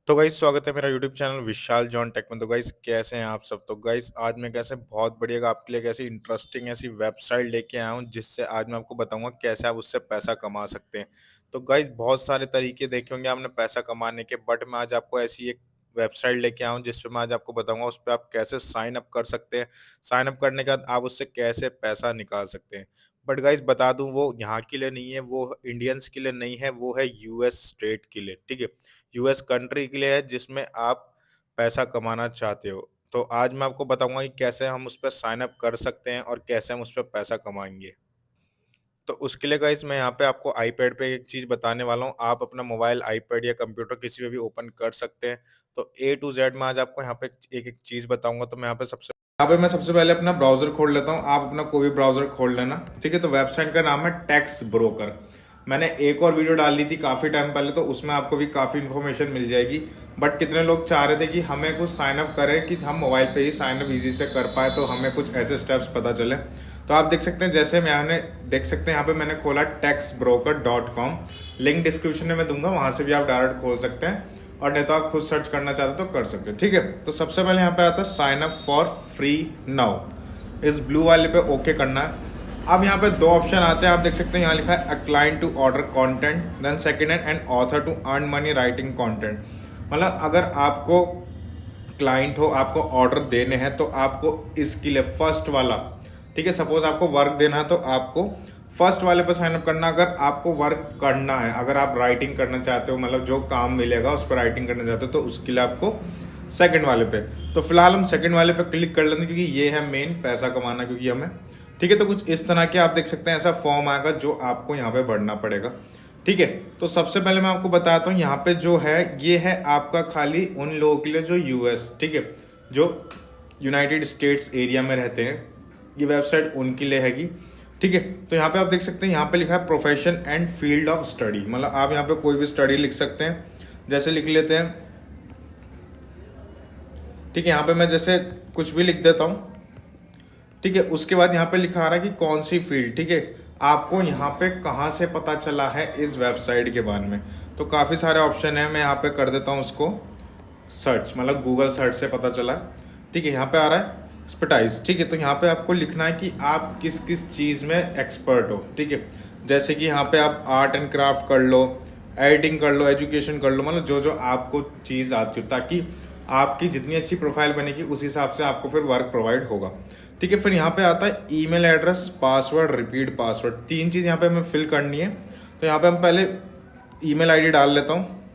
तो गाइस स्वागत है मेरा यूट्यूब चैनल विशाल जॉन टेक में। तो गाइस कैसे हैं आप सब। तो गाइस आज मैं कैसे बहुत बढ़िया आपके लिए कैसी इंटरेस्टिंग ऐसी वेबसाइट लेके आया हूं, जिससे आज मैं आपको बताऊंगा कैसे आप उससे पैसा कमा सकते हैं। तो गाइस बहुत सारे तरीके देखे होंगे आपने पैसा कमाने के, बट मैं आज आपको ऐसी एक वेबसाइट लेके आया हूं जिसपे मैं आज आपको बताऊंगा उस पर आप कैसे साइन अप कर सकते हैं। साइन अप करने के बाद आप उससे कैसे पैसा निकाल सकते हैं। बट गाइस बता दूं, वो यहाँ के लिए नहीं है, वो इंडियंस के लिए नहीं है, वो है यूएस स्टेट के लिए। ठीक है, यूएस कंट्री के लिए है जिसमें आप पैसा कमाना चाहते हो। तो आज मैं आपको बताऊंगा कि कैसे हम उस पर साइन अप कर सकते हैं और कैसे हम उस पर पैसा कमाएंगे। तो उसके लिए गाइस मैं यहाँ पे आपको आईपैड पे एक चीज़ बताने वाला हूँ। आप अपना मोबाइल, आईपैड या कंप्यूटर किसी पे भी ओपन कर सकते हैं। तो ए टू जेड मैं आज आपको यहाँ पे एक एक चीज़ बताऊंगा। तो मैं मैं सबसे पहले अपना ब्राउजर खोल लेता हूँ। आप अपना कोई भी ब्राउजर खोल लेना। ठीक है, तो वेबसाइट का नाम है टैक्स ब्रोकर। मैंने एक और वीडियो डाल ली थी काफी टाइम पहले, तो उसमें आपको भी काफी इन्फॉर्मेशन मिल जाएगी। बट कितने लोग चाह रहे थे कि हमें कुछ साइन अप करें कि हम मोबाइल पे ही साइन अप इजी से कर पाए, तो हमें कुछ ऐसे स्टेप्स पता चले। तो आप देख सकते हैं, जैसे मैंने देख सकते हैं यहाँ पे मैंने खोला taxbroker.com। लिंक डिस्क्रिप्शन में मैं दूंगा, वहां से भी आप डायरेक्ट खोल सकते हैं, और नहीं तो आप खुद सर्च करना चाहते तो कर सकते हैं। ठीक है, तो सबसे पहले यहाँ पे आता है sign up for free now. इस ब्लू वाले पे ओके करना है। अब यहाँ पे दो ऑप्शन आते हैं, आप देख सकते हैं यहाँ लिखा है a client to order content, then second hand and author to earn money writing content. मतलब अगर आपको क्लाइंट हो, आपको ऑर्डर देने हैं, तो आपको इसके लिए फर्स्ट वाला, ठीक है, सपोज आपको वर्क देना है तो आपको फर्स्ट वाले पर साइन अप करना। अगर आपको वर्क करना है, अगर आप राइटिंग करना चाहते हो, मतलब जो काम मिलेगा उस पर राइटिंग करना चाहते हो, तो उसके लिए आपको सेकंड वाले पे। तो फिलहाल हम सेकंड वाले पे क्लिक कर लेंगे, क्योंकि ये है मेन पैसा कमाना, क्योंकि हमें, ठीक है। तो कुछ इस तरह के आप देख सकते हैं ऐसा फॉर्म आएगा जो आपको यहाँ पे भरना पड़ेगा। ठीक है, तो सबसे पहले मैं आपको बताता हूँ, यहाँ पे जो है ये है आपका खाली उन लोगों के लिए जो यूएस, ठीक है, जो यूनाइटेड स्टेट्स एरिया में रहते हैं, ये वेबसाइट उनके लिए हैगी। ठीक है, तो यहाँ पे आप देख सकते हैं, यहाँ पे लिखा है profession and field of study. मतलब आप यहाँ पे कोई भी स्टडी लिख सकते हैं, जैसे लिख लेते हैं। ठीक है, यहाँ पे मैं जैसे कुछ भी लिख देता हूँ। ठीक है, उसके बाद यहाँ पे लिखा आ रहा है कि कौन सी फील्ड। ठीक है, आपको यहाँ पे कहाँ से पता चला है इस वेबसाइट के बारे में। तो काफ़ी सारे ऑप्शन है, मैं यहाँ पे कर देता हूँ उसको सर्च, मतलब गूगल सर्च से पता चला। ठीक है, यहाँ पे आ रहा है एक्सपर्टाइज। ठीक है, तो यहाँ पे आपको लिखना है कि आप किस किस चीज़ में एक्सपर्ट हो। ठीक है, जैसे कि यहाँ पे आप आर्ट एंड क्राफ्ट कर लो, एडिटिंग कर लो, एजुकेशन कर लो, मतलब जो जो आपको चीज़ आती हो, ताकि आपकी जितनी अच्छी प्रोफाइल बनेगी उस हिसाब से आपको फिर वर्क प्रोवाइड होगा। ठीक है, फिर यहाँ पे आता है email address, password, repeat password. तीन चीज़ यहाँ पे हमें फिल करनी है। तो यहाँ पे हम पहले ईमेल आईडी डाल लेता हूँ।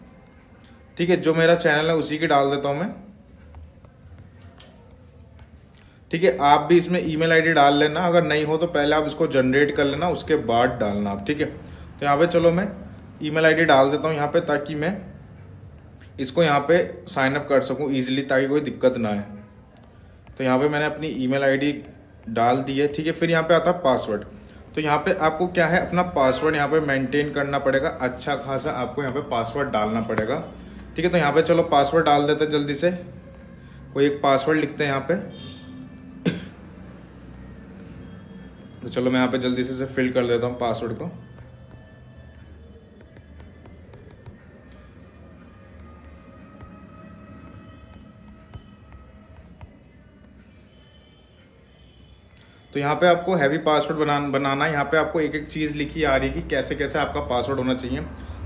ठीक है, जो मेरा चैनल है उसी की डाल देता हूँ मैं। ठीक है, आप भी इसमें ईमेल आईडी डाल लेना, अगर नहीं हो तो पहले आप इसको जनरेट कर लेना, उसके बाद डालना आप। ठीक है, तो यहाँ पे चलो मैं ईमेल आईडी डाल देता हूँ यहाँ पे, ताकि मैं इसको यहाँ पे साइन अप कर सकूँ ईजिली, ताकि कोई दिक्कत ना आए। तो यहाँ पे मैंने अपनी ईमेल आईडी डाल दी है। ठीक है, फिर यहाँ पे आता है पासवर्ड। तो यहाँ पे आपको क्या है, अपना पासवर्ड यहाँ पे मेंटेन करना पड़ेगा, अच्छा खासा आपको यहाँ पे पासवर्ड डालना पड़ेगा। ठीक है, तो यहाँ पे चलो पासवर्ड डाल देते हैं जल्दी से। कोई एक पासवर्ड लिखते हैं यहाँ पे। तो चलो मैं यहाँ पे जल्दी से फिल कर देता हूँ पासवर्ड को। तो यहाँ पे आपको हैवी पासवर्ड बनाना है। यहाँ पे आपको एक एक चीज़ लिखी आ रही है कि कैसे कैसे आपका पासवर्ड होना चाहिए।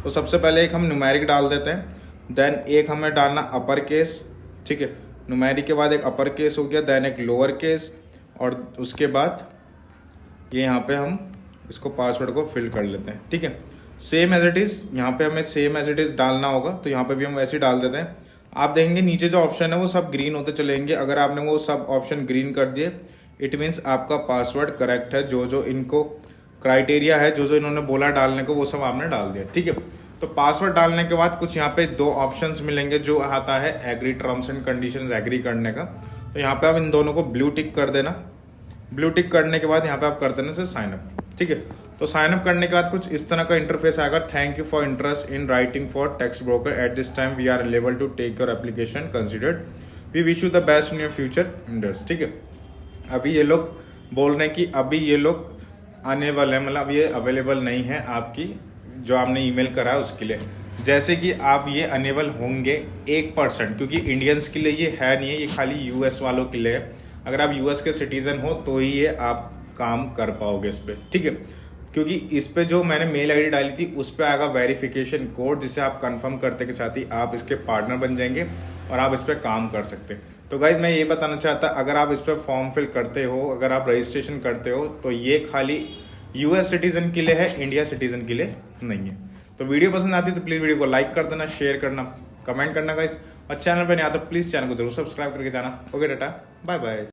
तो सबसे पहले एक हम न्यूमेरिक डाल देते हैं, देन एक हमें डालना अपर केस। ठीक है, न्यूमेरिक के बाद एक अपर केस हो गया, देन एक लोअर केस, और उसके बाद ये यहाँ पे हम इसको पासवर्ड को फिल कर लेते हैं। ठीक है, सेम एज इट इज़, यहाँ पे हमें सेम एज इट इज़ डालना होगा। तो यहाँ पे भी हम वैसे ही डाल देते हैं। आप देखेंगे नीचे जो ऑप्शन है वो सब ग्रीन होते चलेंगे। अगर आपने वो सब ऑप्शन ग्रीन कर दिए, इट मीन्स आपका पासवर्ड करेक्ट है। जो जो इनको क्राइटेरिया है, जो जो इन्होंने बोला डालने को, वो सब आपने डाल दिया। ठीक है, तो पासवर्ड डालने के बाद कुछ यहाँ पे दो ऑप्शंस मिलेंगे, जो आता है agree terms and conditions, agree करने का। तो यहाँ पे आप इन दोनों को ब्लू टिक कर देना। ब्लू टिक करने के बाद यहाँ पे आप कर देना से साइन अप। ठीक है, तो साइन अप करने के बाद कुछ इस तरह का इंटरफेस आएगा। Thank you for interest in writing for tax broker, at this time we are available to take your application considered, we wish you the best in your future endeavours. ठीक है, अभी ये लोग बोल रहे हैं कि अभी ये लोग आने वाले हैं, मतलब ये अवेलेबल नहीं है आपकी जो आपने ईमेल करा है उसके लिए। जैसे कि आप ये अनेबल होंगे 1%, क्योंकि इंडियंस के लिए ये है नहीं है, ये खाली यूएस वालों के लिए है। अगर आप यूएस के सिटीजन हो तो ही ये आप काम कर पाओगे इस पर, ठीक है। क्योंकि इस पे जो मैंने मेल आईडी डाली थी उस पे आएगा वेरिफिकेशन कोड, जिसे आप कंफर्म करते के साथ ही आप इसके पार्टनर बन जाएंगे और आप इस पर काम कर सकते हैं। तो गाइज मैं ये बताना चाहता, अगर आप इस पर फॉर्म फिल करते हो, अगर आप रजिस्ट्रेशन करते हो, तो ये खाली यूएस सिटीजन के लिए है, इंडिया सिटीजन के लिए नहीं है। तो वीडियो पसंद आती है तो प्लीज़ वीडियो को लाइक कर देना, शेयर करना, कमेंट करना गाइज, और चैनल पर नहीं आता प्लीज़ चैनल को जरूर सब्सक्राइब करके जाना। Okay tata, bye bye.